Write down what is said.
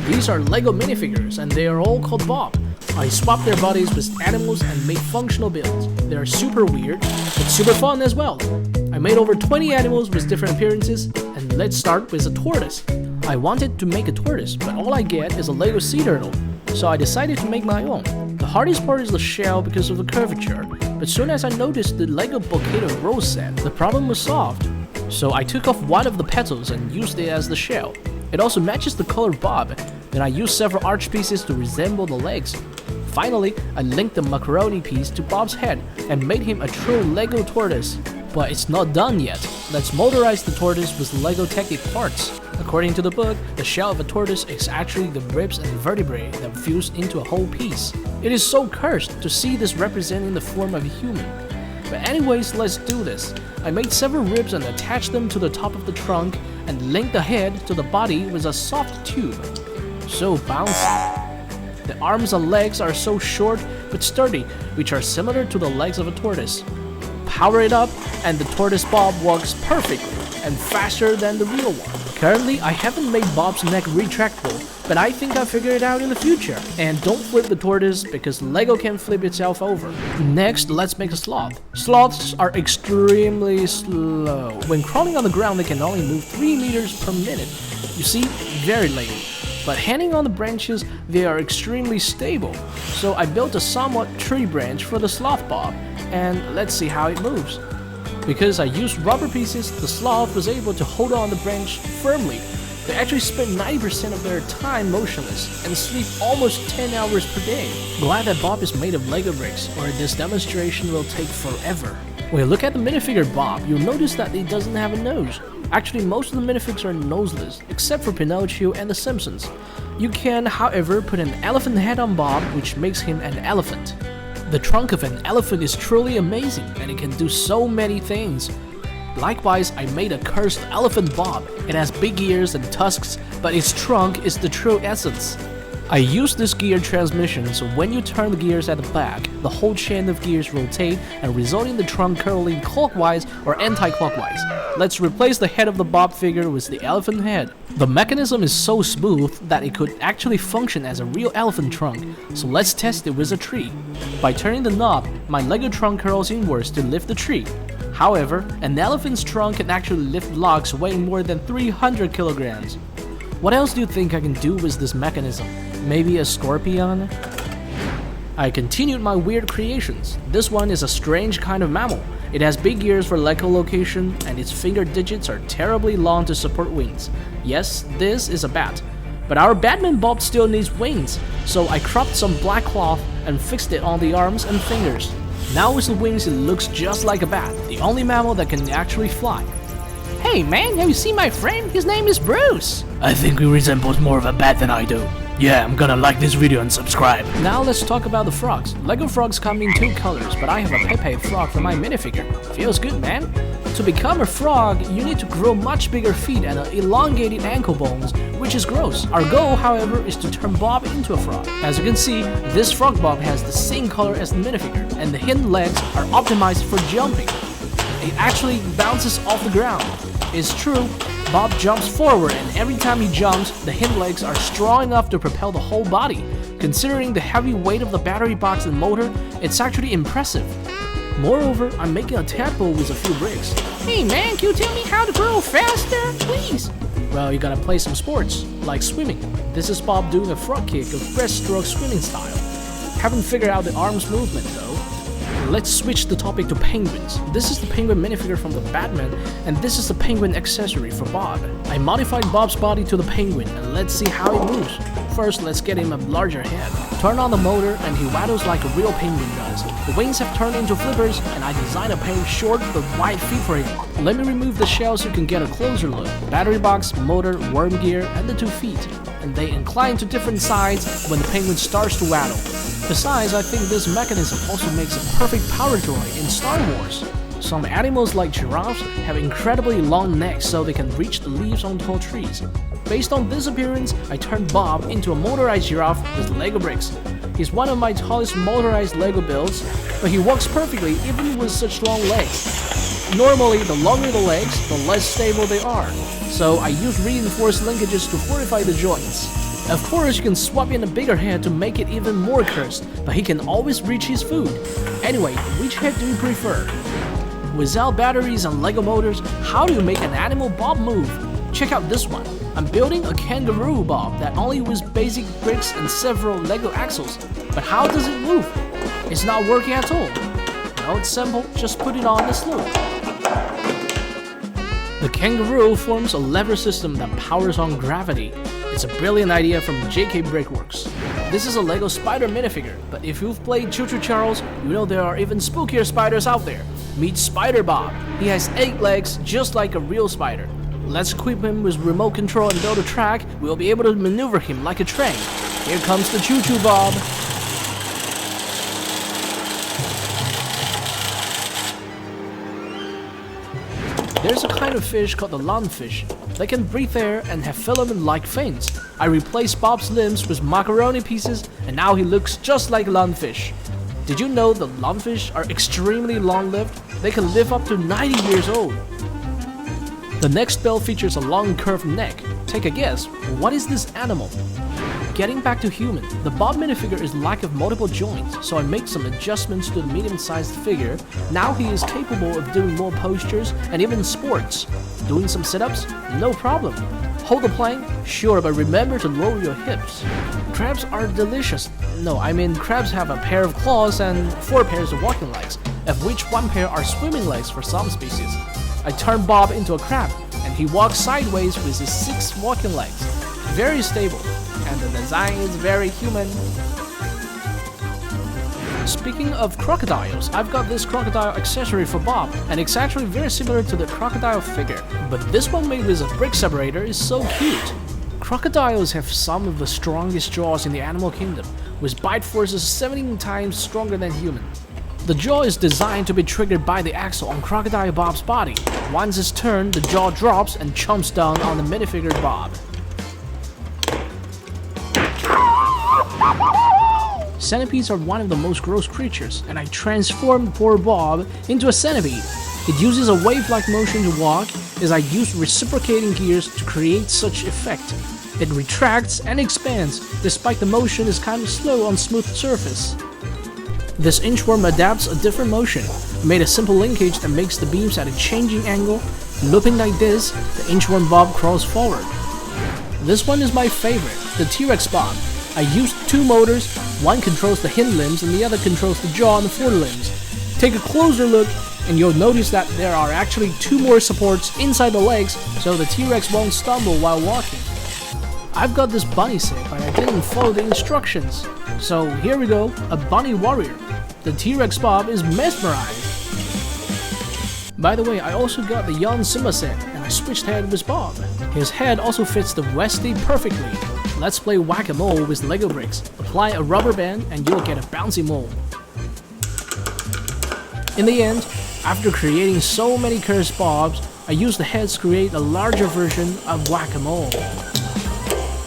These are Lego minifigures and they are all called Bob. I swapped their bodies with animals and made functional builds. They are super weird, but super fun as well. I made over 20 animals with different appearances, and let's start with a tortoise. I wanted to make a tortoise, but all I get is a Lego sea turtle, so I decided to make my own. The hardest part is the shell because of the curvature, but soon as I noticed the Lego bouquet of rose set, the problem was solved. So I took off one of the petals and used it as the shell. It also matches the color Bob. Then I used several arch pieces to resemble the legs. Finally, I linked the macaroni piece to Bob's head and made him a true Lego tortoise. But it's not done yet. Let's motorize the tortoise with Lego Technic parts. According to the book, the shell of a tortoise is actually the ribs and vertebrae that fuse into a whole piece. It is so cursed to see this representing the form of a human. But anyways, let's do this. I made several ribs and attached them to the top of the trunk and linked the head to the body with a soft tube. So bouncy. The arms and legs are so short but sturdy, which are similar to the legs of a tortoise. Power it up and the tortoise Bob walks perfectly and faster than the real one. Currently, I haven't made Bob's neck retractable, but I think I'll figure it out in the future. And don't flip the tortoise because Lego can flip itself over. Next, let's make a sloth. Sloths are extremely slow. When crawling on the ground, they can only move 3 meters per minute. You see, very lazy. But hanging on the branches, they are extremely stable. So I built a somewhat tree branch for the sloth Bob, and let's see how it moves. Because I used rubber pieces, the sloth was able to hold on the branch firmly. They actually spend 90% of their time motionless and sleep almost 10 hours per day. Glad that Bob is made of Lego bricks, or this demonstration will take forever. When you look at the minifigure Bob, you'll notice that it doesn't have a nose. Actually, most of the minifigs are noseless, except for Pinocchio and the Simpsons. You can, however, put an elephant head on Bob, which makes him an elephant. The trunk of an elephant is truly amazing, and it can do so many things. Likewise, I made a cursed elephant Bob. It has big ears and tusks, but its trunk is the true essence. I used this gear transmission, so when you turn the gears at the back, the whole chain of gears rotate and resulting in the trunk curling clockwise or anti-clockwise. Let's replace the head of the Bob figure with the elephant head. The mechanism is so smooth that it could actually function as a real elephant trunk, so let's test it with a tree. By turning the knob, my Lego trunk curls inwards to lift the tree. However, an elephant's trunk can actually lift logs weighing more than 300 kilograms. What else do you think I can do with this mechanism? Maybe a scorpion? I continued my weird creations. This one is a strange kind of mammal. It has big ears for echolocation, and its finger digits are terribly long to support wings. Yes, this is a bat. But our Batman Bob still needs wings, so I cropped some black cloth and fixed it on the arms and fingers. Now with the wings it looks just like a bat, the only mammal that can actually fly. Hey man, have you seen my friend? His name is Bruce. I think he resembles more of a bat than I do. Yeah, I'm gonna like this video and subscribe. Now let's talk about the frogs. Lego frogs come in 2 colors, but I have a Pepe frog for my minifigure. Feels good, man. To become a frog, you need to grow much bigger feet and elongated ankle bones, which is gross. Our goal, however, is to turn Bob into a frog. As you can see, this frog Bob has the same color as the minifigure, and the hind legs are optimized for jumping. It actually bounces off the ground. It's true, Bob jumps forward, and every time he jumps, the hind legs are strong enough to propel the whole body. Considering the heavy weight of the battery box and motor, it's actually impressive. Moreover, I'm making a tadpole with a few bricks. Hey man, can you tell me how to grow faster, please? Well, you gotta play some sports, like swimming. This is Bob doing a frog kick of breaststroke swimming style. Haven't figured out the arms movement though. Let's switch the topic to penguins. This is the penguin minifigure from the Batman, and this is the penguin accessory for Bob. I modified Bob's body to the penguin, and let's see how it moves. First, let's get him a larger head. Turn on the motor, and he waddles like a real penguin does. The wings have turned into flippers, and I designed a pair of short but wide feet for him. Let me remove the shell so you can get a closer look. Battery box, motor, worm gear, and the 2 feet. And they incline to different sides when the penguin starts to waddle. Besides, I think this mechanism also makes a perfect power droid in Star Wars. Some animals like giraffes have incredibly long necks so they can reach the leaves on tall trees. Based on this appearance, I turned Bob into a motorized giraffe with Lego bricks. He's one of my tallest motorized Lego builds, but he walks perfectly even with such long legs. Normally, the longer the legs, the less stable they are, so I use reinforced linkages to fortify the joints. Of course, you can swap in a bigger head to make it even more cursed, but he can always reach his food. Anyway, which head do you prefer? Without batteries and Lego motors, how do you make an animal bob move? Check out this one. I'm building a kangaroo bob that only uses basic bricks and several Lego axles. But how does it move? It's not working at all. Well, it's simple, just put it on the slope. The kangaroo forms a lever system that powers on gravity. It's a brilliant idea from JK Brickworks. This is a Lego spider minifigure, but if you've played Choo Choo Charles, you know there are even spookier spiders out there. Meet Spider Bob. He has 8 legs just like a real spider. Let's equip him with remote control and build a track. We'll be able to maneuver him like a train. Here comes the Choo Choo Bob. There's a kind of fish called the Lfish. They can breathe air and have filament-like fins. I replaced Bob's limbs with macaroni pieces, and now he looks just like a Lfish. Did you know the Lfish are extremely long-lived? They can live up to 90 years old. The next build features a long curved neck. Take a guess, what is this animal? Getting back to human, the Bob minifigure is lack of multiple joints, so I make some adjustments to the medium-sized figure. Now he is capable of doing more postures and even sports. Doing some sit-ups? No problem. Hold the plank? Sure, but remember to lower your hips. Crabs are delicious. No, I mean crabs have a pair of claws and 4 pairs of walking legs, of which 1 pair are swimming legs for some species. I turn Bob into a crab, and he walks sideways with his 6 walking legs. Very stable, and the design is very human. Speaking of crocodiles, I've got this crocodile accessory for Bob, and it's actually very similar to the crocodile figure, but this one made with a brick separator is so cute. Crocodiles have some of the strongest jaws in the animal kingdom, with bite forces 17 times stronger than human. The jaw is designed to be triggered by the axle on Crocodile Bob's body. Once it's turned, the jaw drops and chomps down on the minifigure Bob. Centipedes are one of the most gross creatures, and I transformed poor Bob into a centipede. It uses a wave-like motion to walk, as I use reciprocating gears to create such effect. It retracts and expands, despite the motion is kind of slow on smooth surface. This inchworm adapts a different motion. I made a simple linkage that makes the beams at a changing angle. Looping like this, the inchworm Bob crawls forward. This one is my favorite, the TRex Bob. I used 2 motors, one controls the hind limbs and the other controls the jaw and the forelimbs. Take a closer look and you'll notice that there are actually 2 more supports inside the legs so the T-Rex won't stumble while walking. I've got this bunny sick, but I didn't follow the instructions. So here we go, a bunny warrior. The T-Rex Bob is mesmerized. By the way, I also got the young Simba set, and I switched head with Bob. His head also fits the Westie perfectly. Let's play whack-a-mole with Lego bricks. Apply a rubber band and you'll get a bouncy mole. In the end, after creating so many cursed Bobs, I used the heads to create a larger version of whack-a-mole.